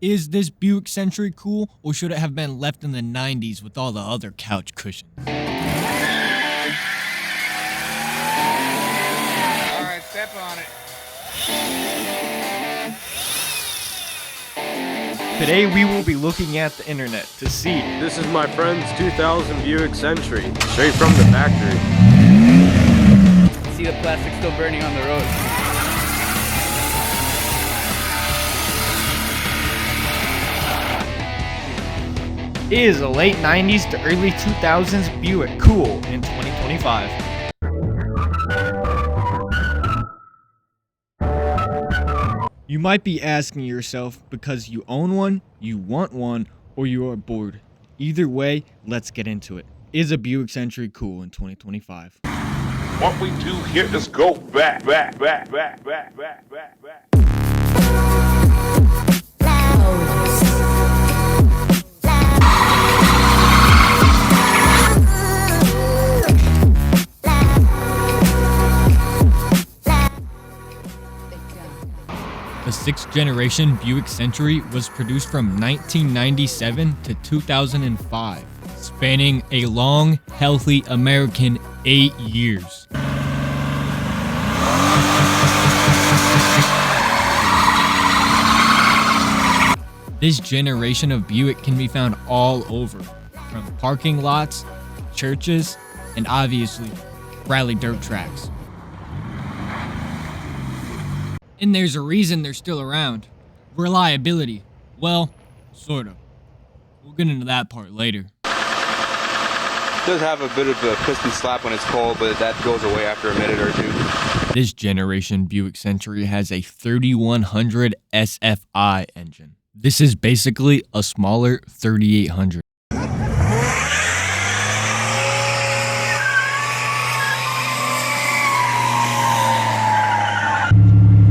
Is this Buick Century cool, or should it have been left in the 90s with all the other couch cushions? Alright, step on it. Today we will be looking at the internet to see. This is my friend's 2000 Buick Century, straight from the factory. See the plastic still burning on the road. Is a late 90s to early 2000s Buick cool in 2025? You might be asking yourself because you own one, you want one, or you are bored. Either way, let's get into it. Is a Buick Century cool in 2025? What we do here is go back. The 6th generation Buick Century was produced from 1997 to 2005, spanning a long, healthy American 8 years. This generation of Buick can be found all over, from parking lots, churches, and obviously, rally dirt tracks. And there's a reason they're still around. Reliability. Well, sort of. We'll get into that part later. It does have a bit of a piston slap when it's cold, but that goes away after a minute or two. This generation Buick Century has a 3100 SFI engine. This is basically a smaller 3800.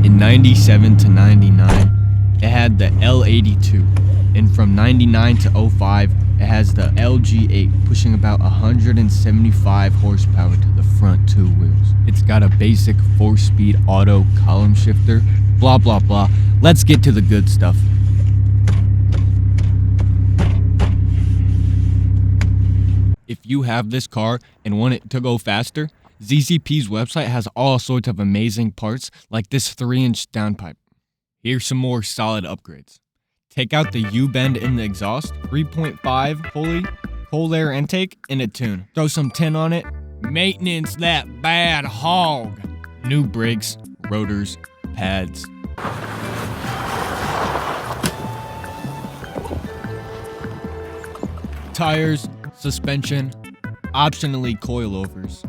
In 97 to 99, it had the L82, and from 99 to 05, it has the LG8, pushing about 175 horsepower to the front two wheels. It's got a basic 4-speed auto column shifter, blah blah blah. Let's get to the good stuff. If you have this car and want it to go faster, ZZP's website has all sorts of amazing parts like this 3-inch downpipe. Here's some more solid upgrades. Take out the U-bend in the exhaust, 3.5 pulley, cold air intake, and a tune. Throw some tin on it. Maintenance that bad hog. New brakes, rotors, pads. Tires, suspension, optionally coilovers.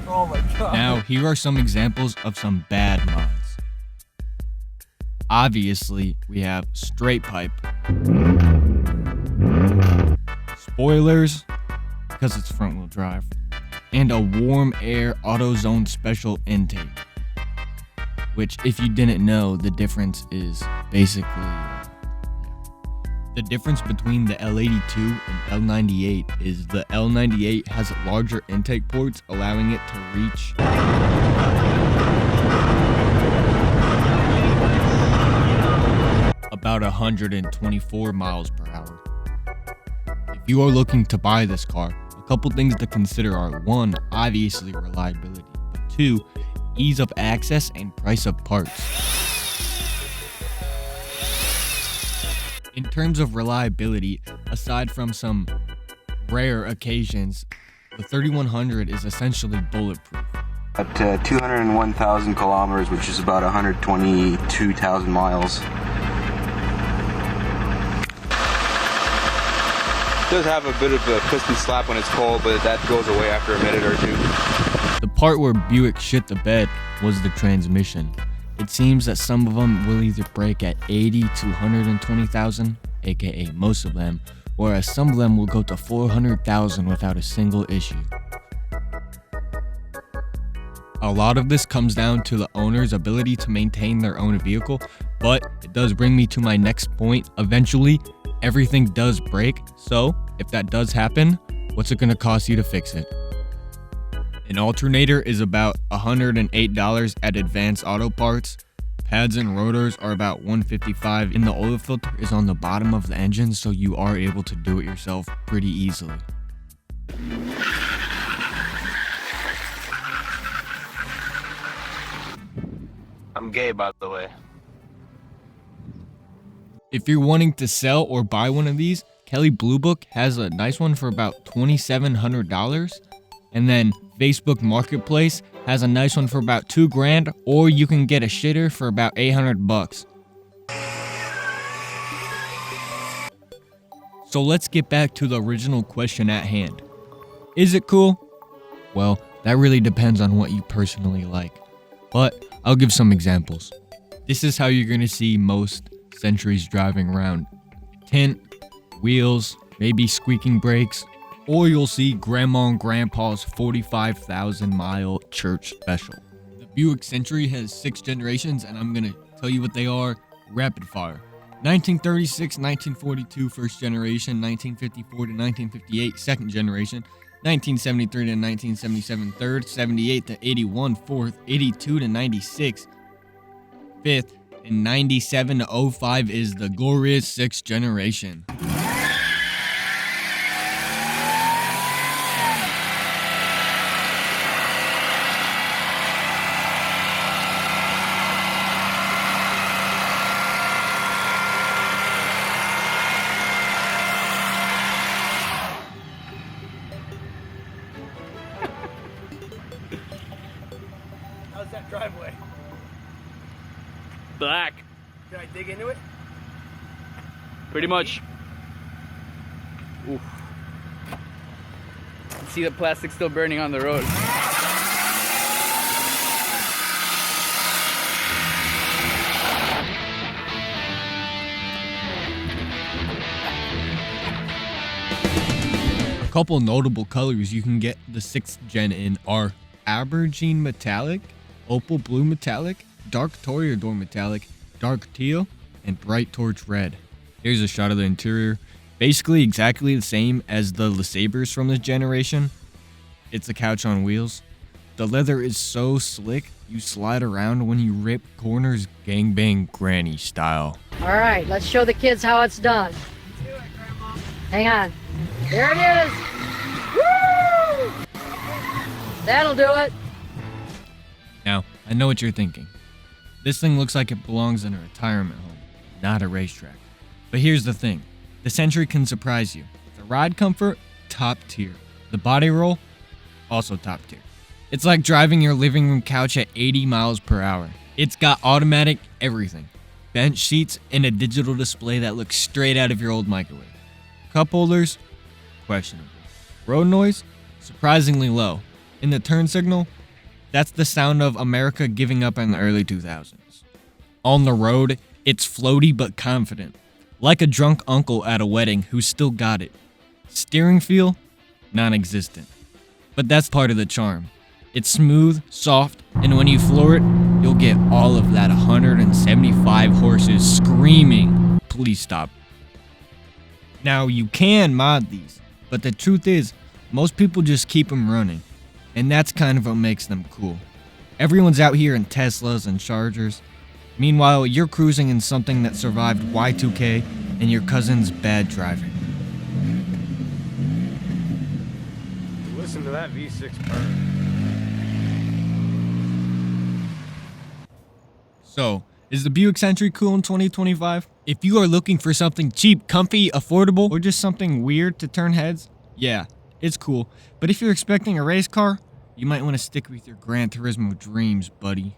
Oh my god. Now, here are some examples of some bad mods. Obviously, we have straight pipe, spoilers, because it's front wheel drive, and a warm air AutoZone special intake, which, if you didn't know, the difference is basically the difference between the L82 and L98 is the L98 has larger intake ports, allowing it to reach about 124 miles per hour. If you are looking to buy this car, a couple things to consider are 1, obviously reliability, but 2, ease of access and price of parts. In terms of reliability, aside from some rare occasions, the 3100 is essentially bulletproof. At 201,000 kilometers, which is about 122,000 miles. It does have a bit of a piston slap when it's cold, but that goes away after a minute or two. The part where Buick shit the bed was the transmission. It seems that some of them will either break at 80 to 120,000, aka most of them, whereas some of them will go to 400,000 without a single issue. A lot of this comes down to the owner's ability to maintain their own vehicle, But it does bring me to my next point. Eventually, everything does break. So if that does happen, what's it gonna cost you to fix it? An alternator is about $108 at Advanced Auto Parts. Pads and rotors are about $155, and the oil filter is on the bottom of the engine, so you are able to do it yourself pretty easily. I'm gay, by the way. If you're wanting to sell or buy one of these, Kelley Blue Book has a nice one for about $2,700. And then Facebook Marketplace has a nice one for about $2,000, or you can get a shitter for about $800. So let's get back to the original question at hand. Is it cool? Well, that really depends on what you personally like. But I'll give some examples. This is how you're gonna see most Centuries driving around. Tint, wheels, maybe squeaking brakes, or you'll see Grandma and Grandpa's 45,000 mile church special. The Buick Century has 6 generations, and I'm gonna tell you what they are rapid fire. 1936, 1942, first generation, 1954 to 1958, second generation, 1973 to 1977, third, 78 to 81, fourth, 82 to 96, fifth, and 97 to 05 is the glorious sixth generation. How's that driveway? Black. Can I dig into it? Pretty much. Oof. See the plastic still burning on the road. A couple notable colors you can get the 6th gen in are Aubergine Metallic, Opal Blue Metallic, Dark Toreador Metallic, Dark Teal, and Bright Torch Red. Here's a shot of the interior. Basically exactly the same as the LeSabres from this generation. It's a couch on wheels. The leather is so slick, you slide around when you rip corners gangbang granny style. All right, let's show the kids how it's done. Hang on. There it is. Woo! That'll do it. Now, I know what you're thinking. This thing looks like it belongs in a retirement home, not a racetrack. But here's the thing. The Century can surprise you. The ride comfort, top tier. The body roll, also top tier. It's like driving your living room couch at 80 miles per hour. It's got automatic everything. Bench seats and a digital display that looks straight out of your old microwave. Cup holders, questionable. Road noise, surprisingly low. In the turn signal, that's the sound of America giving up in the early 2000s. On the road, it's floaty but confident. Like a drunk uncle at a wedding who still got it. Steering feel, non-existent. But that's part of the charm. It's smooth, soft, and when you floor it, you'll get all of that 175 horses screaming, please stop. Now, you can mod these, but the truth is, most people just keep them running. And that's kind of what makes them cool. Everyone's out here in Teslas and Chargers. Meanwhile, you're cruising in something that survived Y2K and your cousin's bad driving. Listen to that V6 burn. So, is the Buick Century cool in 2025? If you are looking for something cheap, comfy, affordable, or just something weird to turn heads, yeah, it's cool. But if you're expecting a race car, you might want to stick with your Gran Turismo dreams, buddy.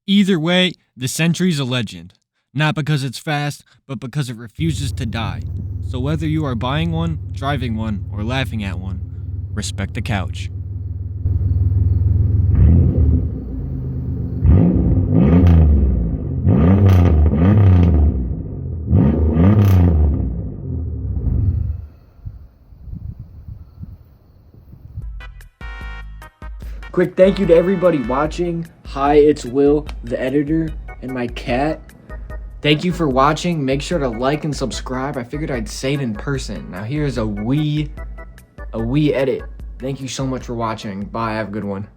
Either way, the Century's a legend. Not because it's fast, but because it refuses to die. So whether you are buying one, driving one, or laughing at one, respect the couch. Quick thank you to everybody watching. Hi, it's Will, the editor, and my cat. Thank you for watching. Make sure to like and subscribe. I figured I'd say it in person. Now here's a wee edit. Thank you so much for watching. Bye, have a good one.